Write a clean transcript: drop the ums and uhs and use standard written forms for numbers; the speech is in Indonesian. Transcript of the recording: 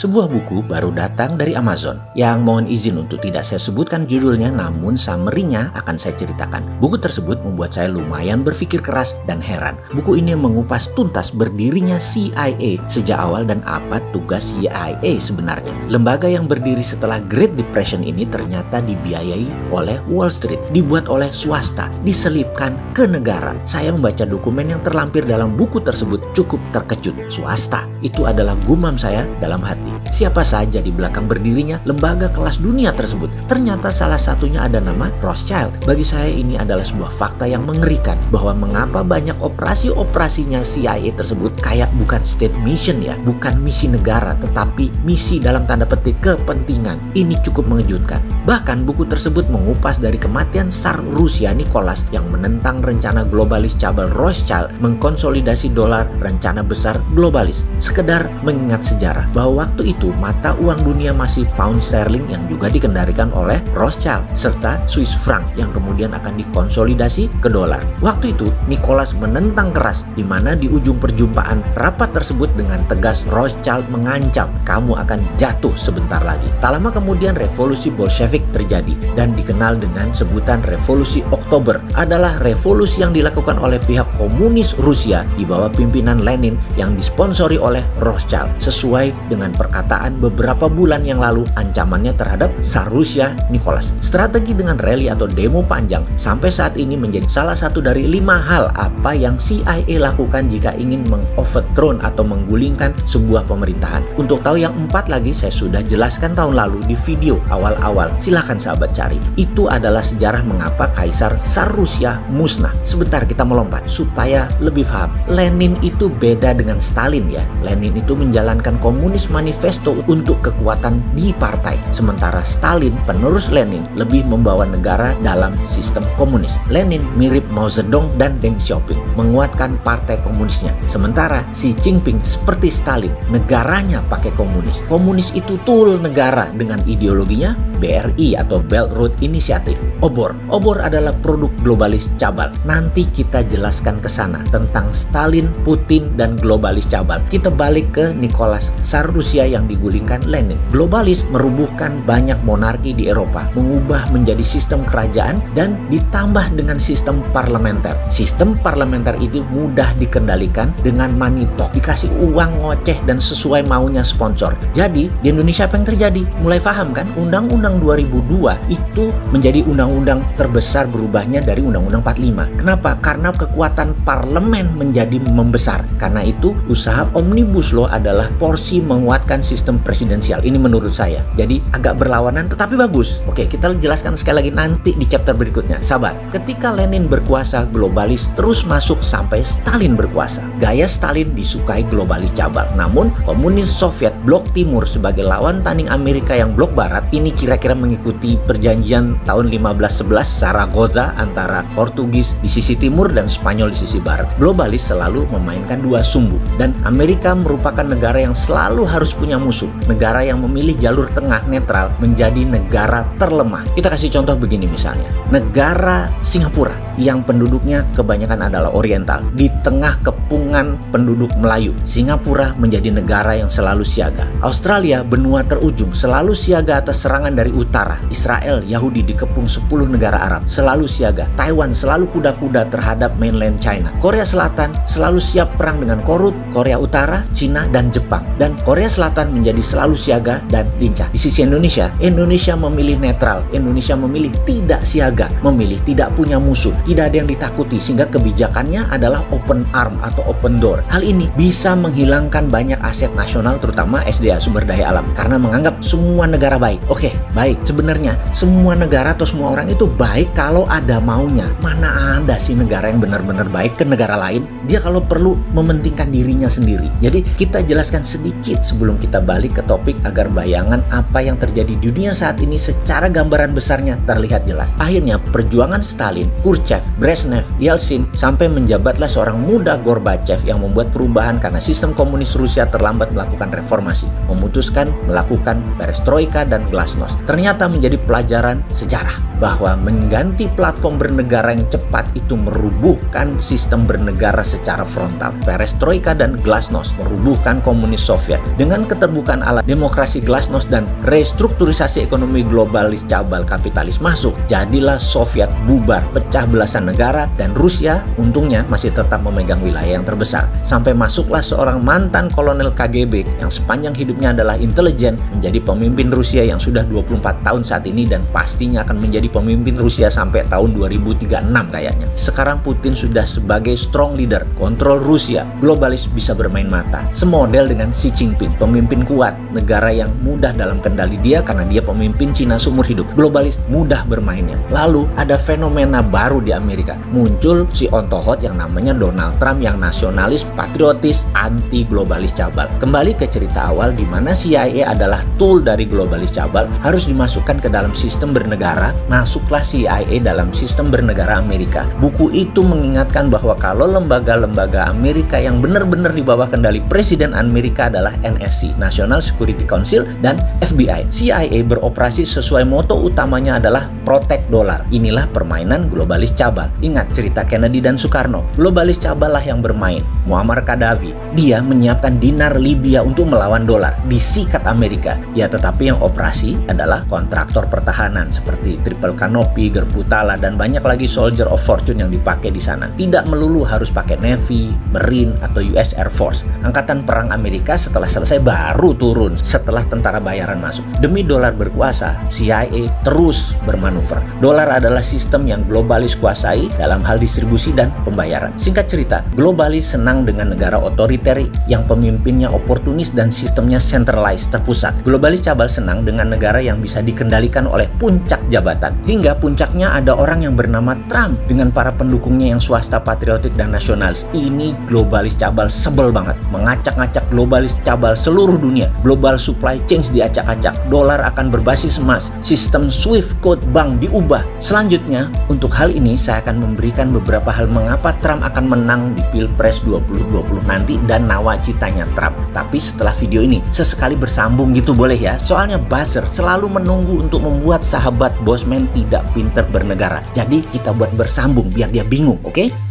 Sebuah buku baru datang dari Amazon yang mohon izin untuk tidak saya sebutkan judulnya, namun summary-nya akan saya ceritakan. Buku tersebut membuat saya lumayan berpikir keras dan heran. Buku ini mengupas tuntas berdirinya CIA sejak awal dan apa tugas CIA sebenarnya. Lembaga yang berdiri setelah Great Depression ini ternyata dibiayai oleh Wall Street, dibuat oleh swasta, diselipkan ke negara. Saya membaca dokumen yang terlampir dalam buku tersebut cukup terkejut. Swasta, itu adalah gumam saya dalam hati. Siapa saja di belakang berdirinya lembaga kelas dunia tersebut? Ternyata salah satunya ada nama Rothschild. Bagi saya ini adalah sebuah fakta yang mengerikan bahwa mengapa banyak operasi-operasinya CIA tersebut kayak bukan state mission ya, bukan misi negara, tetapi misi dalam tanda petik kepentingan. Ini cukup mengejutkan. Bahkan buku tersebut mengupas dari kematian Tsar Rusia Nicholas yang menentang rencana globalis cabal Rothschild mengkonsolidasi dolar, rencana besar globalis. Sekedar mengingat sejarah bahwa waktu itu mata uang dunia masih pound sterling yang juga dikendalikan oleh Rothschild serta Swiss franc yang kemudian akan dikonsolidasi ke dolar. Waktu itu Nicholas menentang keras, di mana di ujung perjumpaan rapat tersebut dengan tegas Rothschild mengancam, kamu akan jatuh sebentar lagi. Tak lama kemudian revolusi Bolshevik terjadi dan dikenal dengan sebutan revolusi Oktober, adalah revolusi yang dilakukan oleh pihak komunis Rusia di bawah pimpinan Lenin yang disponsori oleh Rothschild. Sesuai dengan perkataan beberapa bulan yang lalu ancamannya terhadap Tsar Rusia Nicholas. Strategi dengan rally atau demo panjang sampai saat ini menjadi salah satu dari 5 hal apa yang CIA lakukan jika ingin meng-overthrow atau menggulingkan sebuah pemerintahan. Untuk tahu yang 4 lagi saya sudah jelaskan tahun lalu di video awal-awal. Silahkan sahabat cari. Itu adalah sejarah mengapa Kaisar Tsar Rusia musnah. Sebentar kita melompat supaya lebih paham. Lenin itu beda dengan Stalin ya. Lenin itu menjalankan komunis manifesto untuk kekuatan di partai. Sementara Stalin, penerus Lenin, lebih membawa negara dalam sistem komunis. Lenin mirip Mao Zedong dan Deng Xiaoping, menguatkan partai komunisnya. Sementara Xi Jinping seperti Stalin, negaranya pakai komunis. Komunis itu tool negara dengan ideologinya BRI atau Belt Road Initiative. Obor adalah produk globalis cabal. Nanti kita jelaskan ke sana tentang Stalin, Putin, dan globalis cabal. Kita balik ke Nicholas, Tsar Rusia yang digulingkan Lenin. Globalis merubuhkan banyak monarki di Eropa, mengubah menjadi sistem kerajaan dan ditambah dengan sistem parlementer. Sistem parlementer itu mudah dikendalikan dengan money talk, dikasih uang ngoceh dan sesuai maunya sponsor. Jadi di Indonesia apa yang terjadi? Mulai paham kan? Undang-undang 2002 itu menjadi undang-undang terbesar berubahnya dari Undang-Undang 45. Kenapa? Karena kekuatan parlemen menjadi membesar. Karena itu usaha Omnibus Law adalah porsi menguatkan sistem presidensial. Ini menurut saya. Jadi agak berlawanan tetapi bagus. Oke, kita jelaskan sekali lagi nanti di chapter berikutnya. Sabar. Ketika Lenin berkuasa, globalis terus masuk sampai Stalin berkuasa. Gaya Stalin disukai globalis cabal. Namun komunis Soviet blok timur sebagai lawan tanding Amerika yang blok barat ini kira-kira mengikuti perjanjian tahun 1511 Zaragoza antara Portugis di sisi timur dan Spanyol di sisi barat. Globalis selalu memainkan dua sumbu dan Amerika merupakan negara yang selalu harus punya musuh. Negara yang memilih jalur tengah netral menjadi negara terlemah. Kita kasih contoh begini misalnya. Negara Singapura yang penduduknya kebanyakan adalah Oriental di tengah kepungan penduduk Melayu. Singapura menjadi negara yang selalu siaga. Australia, benua terujung, selalu siaga atas serangan dari utara. Israel, Yahudi dikepung 10 negara Arab, selalu siaga. Taiwan selalu kuda-kuda terhadap mainland China. Korea Selatan selalu siap perang dengan Korut, Korea Utara, Cina, dan Jepang. Dan Korea Selatan menjadi selalu siaga dan lincah. Di sisi Indonesia, Indonesia memilih netral. Indonesia memilih tidak siaga, memilih tidak punya musuh, tidak ada yang ditakuti, sehingga kebijakannya adalah open arm atau open door. Hal ini bisa menghilangkan banyak aset nasional, terutama SDA, sumber daya alam, karena menganggap semua negara baik. Oke, baik. Sebenarnya semua negara atau semua orang itu baik kalau ada maunya. Mana ada sih negara yang benar-benar baik ke negara lain? Dia kalau perlu mementingkan dirinya sendiri. Jadi kita jelaskan sedikit sebelum kita balik ke topik agar bayangan apa yang terjadi di dunia saat ini secara gambaran besarnya terlihat jelas. Akhirnya perjuangan Stalin, Khrushchev, Brezhnev, Yeltsin sampai menjabatlah seorang muda Gorbachev yang membuat perubahan karena sistem komunis Rusia terlambat melakukan reformasi, memutuskan melakukan perestroika dan glasnost. Ternyata menjadi pelajaran sejarah. bahwa mengganti platform bernegara yang cepat itu merubuhkan sistem bernegara secara frontal. Perestroika dan glasnost merubuhkan komunis Soviet. Dengan keterbukaan ala demokrasi glasnost dan restrukturisasi ekonomi globalis cabal kapitalis masuk, jadilah Soviet bubar, pecah belasan negara, dan Rusia untungnya masih tetap memegang wilayah yang terbesar. Sampai masuklah seorang mantan kolonel KGB yang sepanjang hidupnya adalah intelijen menjadi pemimpin Rusia yang sudah 24 tahun saat ini dan pastinya akan menjadi pemimpin Rusia sampai tahun 2036 kayaknya. Sekarang Putin sudah sebagai strong leader, kontrol Rusia, globalis bisa bermain mata. Semodel dengan Xi Jinping, pemimpin kuat, negara yang mudah dalam kendali dia karena dia pemimpin Cina seumur hidup. Globalis mudah bermainnya. Lalu ada fenomena baru di Amerika. Muncul si ontohot yang namanya Donald Trump yang nasionalis, patriotis, anti globalis cabal. Kembali ke cerita awal di mana CIA adalah tool dari globalis cabal, harus dimasukkan ke dalam sistem bernegara. Masuklah CIA dalam sistem bernegara Amerika. Buku itu mengingatkan bahwa kalau lembaga-lembaga Amerika yang benar-benar di bawah kendali Presiden Amerika adalah NSC, National Security Council, dan FBI. CIA beroperasi sesuai moto utamanya adalah protect dollar. Inilah permainan globalis cabal. Ingat cerita Kennedy dan Soekarno. Globalis cabal lah yang bermain. Muammar Gaddafi, dia menyiapkan dinar Libya untuk melawan dolar. Disikat Amerika. Ya, tetapi yang operasi adalah kontraktor pertahanan seperti Triple Canopy, Gerputala, dan banyak lagi soldier of fortune yang dipakai di sana. Tidak melulu harus pakai Navy, Marine, atau US Air Force. Angkatan perang Amerika setelah selesai baru turun setelah tentara bayaran masuk. Demi dolar berkuasa, CIA terus bermanuver. Dolar adalah sistem yang globalis kuasai dalam hal distribusi dan pembayaran. Singkat cerita, globalis senang dengan negara otoriter yang pemimpinnya oportunis dan sistemnya centralized, terpusat. Globalis cabal senang dengan negara yang bisa dikendalikan oleh puncak jabatan. Hingga puncaknya ada orang yang bernama Trump dengan para pendukungnya yang swasta, patriotik, dan nasionalis. Ini globalis cabal sebel banget. Mengacak-ngacak globalis cabal seluruh dunia. Global supply chain diacak-acak. Dolar akan berbasis emas. Sistem Swift code bank diubah. Selanjutnya, untuk hal ini saya akan memberikan beberapa hal mengapa Trump akan menang di Pilpres 2020 nanti dan nawacitanya Trump. Tapi setelah video ini, sesekali bersambung gitu boleh ya? Soalnya buzzer selalu menunggu untuk membuat sahabat Bosman tidak pinter bernegara. Jadi kita buat bersambung biar dia bingung, oke?